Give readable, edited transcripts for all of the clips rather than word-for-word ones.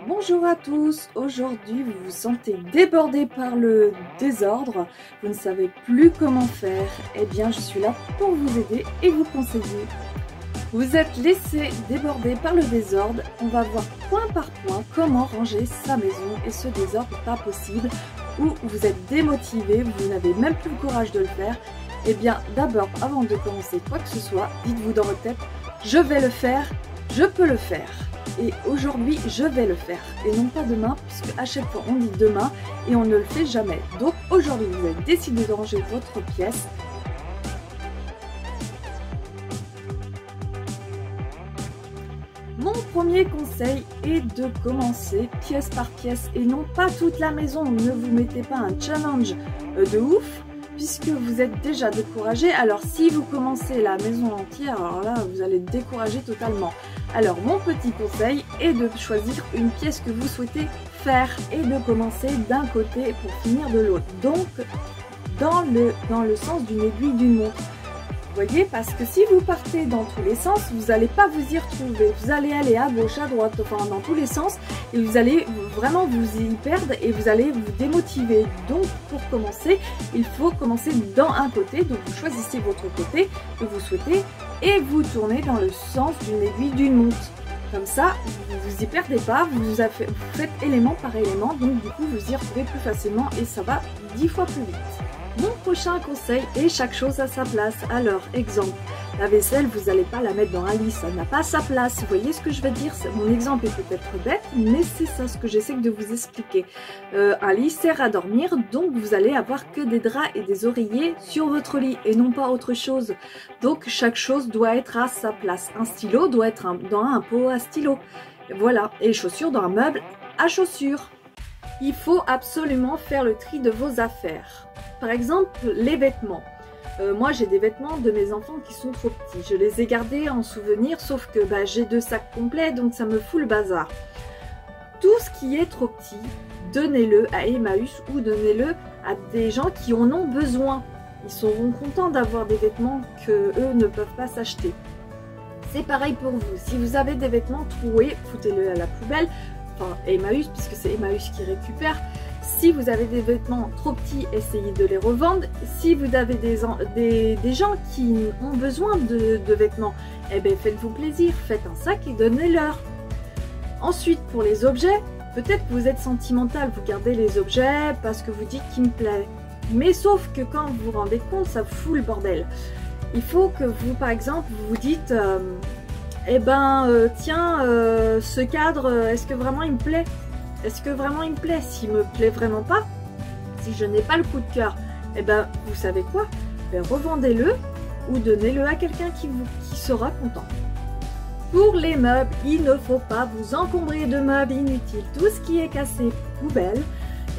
Bonjour à tous, aujourd'hui vous vous sentez débordé par le désordre, vous ne savez plus comment faire, eh bien je suis là pour vous aider et vous conseiller. Vous êtes laissé déborder par le désordre, on va voir point par point comment ranger sa maison et ce désordre pas possible, ou vous êtes démotivé, vous n'avez même plus le courage de le faire. Eh bien d'abord, avant de commencer quoi que ce soit, dites-vous dans votre tête, je vais le faire, je peux le faire. Et aujourd'hui je vais le faire et non pas demain, puisque à chaque fois on dit demain et on ne le fait jamais. Donc aujourd'hui vous avez décidé de ranger votre pièce. Mon premier conseil est de commencer pièce par pièce et non pas toute la maison. Ne vous mettez pas un challenge de ouf puisque vous êtes déjà découragé. Alors si vous commencez la maison entière, alors là vous allez être découragé totalement. Alors mon petit conseil est de choisir une pièce que vous souhaitez faire et de commencer d'un côté pour finir de l'autre. Donc dans le sens d'une aiguille d'une montre. Vous voyez, parce que si vous partez dans tous les sens, vous n'allez pas vous y retrouver. Vous allez aller à gauche, à droite, enfin dans tous les sens et vous allez vraiment vous y perdre et vous allez vous démotiver. Donc pour commencer, il faut commencer dans un côté. Donc vous choisissez votre côté que vous souhaitez et vous tournez dans le sens d'une aiguille d'une montre. Comme ça, vous ne vous y perdez pas, vous faites élément par élément, donc du coup vous y retrouvez plus facilement et ça va 10 fois plus vite. Mon prochain conseil est chaque chose à sa place. Alors, exemple, la vaisselle, vous n'allez pas la mettre dans un lit, ça n'a pas sa place. Vous voyez ce que je veux dire? Mon exemple est peut-être bête, mais c'est ça ce que j'essaie de vous expliquer. Un lit sert à dormir, donc vous allez avoir que des draps et des oreillers sur votre lit et non pas autre chose. Donc chaque chose doit être à sa place. Un stylo doit être dans un pot à stylo. Voilà, et les chaussures dans un meuble à chaussures. Il faut absolument faire le tri de vos affaires. Par exemple, les vêtements. Moi, j'ai des vêtements de mes enfants qui sont trop petits. Je les ai gardés en souvenir, sauf que j'ai 2 sacs complets, donc ça me fout le bazar. Tout ce qui est trop petit, donnez-le à Emmaüs ou donnez-le à des gens qui en ont besoin. Ils seront contents d'avoir des vêtements qu'eux ne peuvent pas s'acheter. C'est pareil pour vous. Si vous avez des vêtements troués, foutez-le à la poubelle. Enfin, Emmaüs, puisque c'est Emmaüs qui récupère. Si vous avez des vêtements trop petits, essayez de les revendre. Si vous avez des gens qui ont besoin de vêtements, eh bien faites-vous plaisir, faites un sac et donnez-leur. Ensuite, pour les objets, peut-être que vous êtes sentimental, vous gardez les objets parce que vous dites qu'il me plaît. Mais sauf que quand vous vous rendez compte, ça fout le bordel. Il faut que vous, par exemple, vous vous dites... tiens, ce cadre, est-ce que vraiment il me plaît? Est-ce que vraiment il me plaît? S'il me plaît vraiment pas, si je n'ai pas le coup de cœur, vous savez quoi? Revendez-le ou donnez-le à quelqu'un qui sera content. Pour les meubles, il ne faut pas vous encombrer de meubles inutiles. Tout ce qui est cassé, poubelle,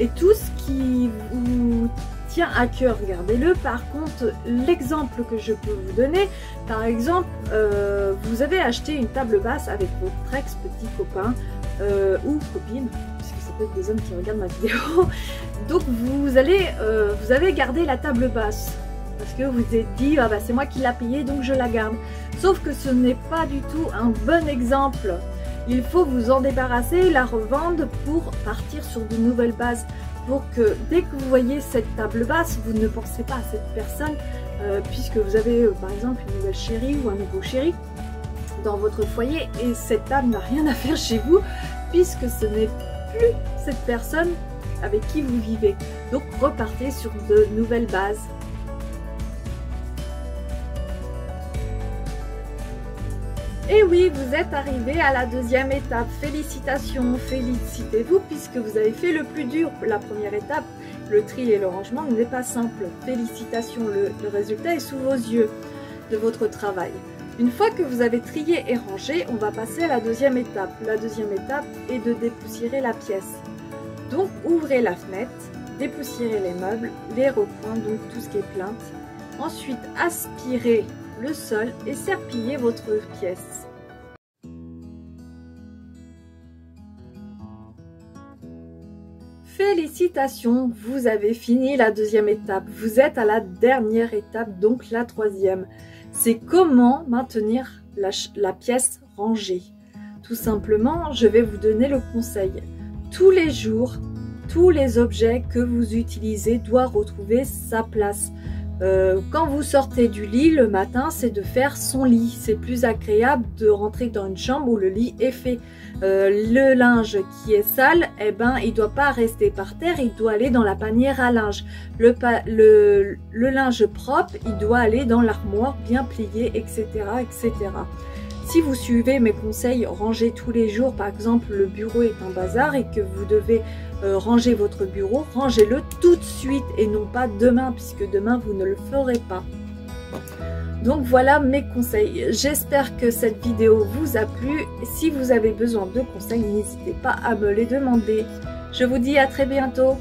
et tout ce qui vous tient à cœur, gardez-le. Par contre, l'exemple que je peux vous donner, par exemple, vous avez acheté une table basse avec votre ex-petit copain ou copine, puisque c'est peut-être des hommes qui regardent ma vidéo. Donc vous avez gardé la table basse parce que vous vous êtes dit c'est moi qui l'a payée donc je la garde. Sauf que ce n'est pas du tout un bon exemple. Il faut vous en débarrasser, la revendre pour partir sur de nouvelles bases. Pour que dès que vous voyez cette table basse, vous ne pensez pas à cette personne, puisque vous avez par exemple une nouvelle chérie ou un nouveau chéri dans votre foyer et cette table n'a rien à faire chez vous, puisque ce n'est plus cette personne avec qui vous vivez. Donc repartez sur de nouvelles bases. Et oui, vous êtes arrivé à la deuxième étape. Félicitations, félicitez-vous puisque vous avez fait le plus dur. La première étape, le tri et le rangement, n'est pas simple. Félicitations, le résultat est sous vos yeux de votre travail. Une fois que vous avez trié et rangé, on va passer à la deuxième étape. La deuxième étape est de dépoussiérer la pièce. Donc ouvrez la fenêtre, dépoussiérez les meubles, les recoins, donc tout ce qui est plainte. Ensuite, aspirez le sol et serpillez votre pièce. Félicitations, vous avez fini la deuxième étape. Vous êtes à la dernière étape, donc la troisième. C'est comment maintenir la pièce rangée. Tout simplement, je vais vous donner le conseil. Tous les jours, tous les objets que vous utilisez doivent retrouver sa place. Quand vous sortez du lit le matin, c'est de faire son lit. C'est plus agréable de rentrer dans une chambre où le lit est fait. Le linge qui est sale, eh ben, il ne doit pas rester par terre, il doit aller dans la panière à linge. Le linge propre, il doit aller dans l'armoire bien pliée, etc., etc. Si vous suivez mes conseils, rangez tous les jours, par exemple le bureau est un bazar et que vous devez ranger votre bureau, rangez-le tout de suite et non pas demain, puisque demain vous ne le ferez pas. Donc voilà mes conseils. J'espère que cette vidéo vous a plu. Si vous avez besoin de conseils, n'hésitez pas à me les demander. Je vous dis à très bientôt.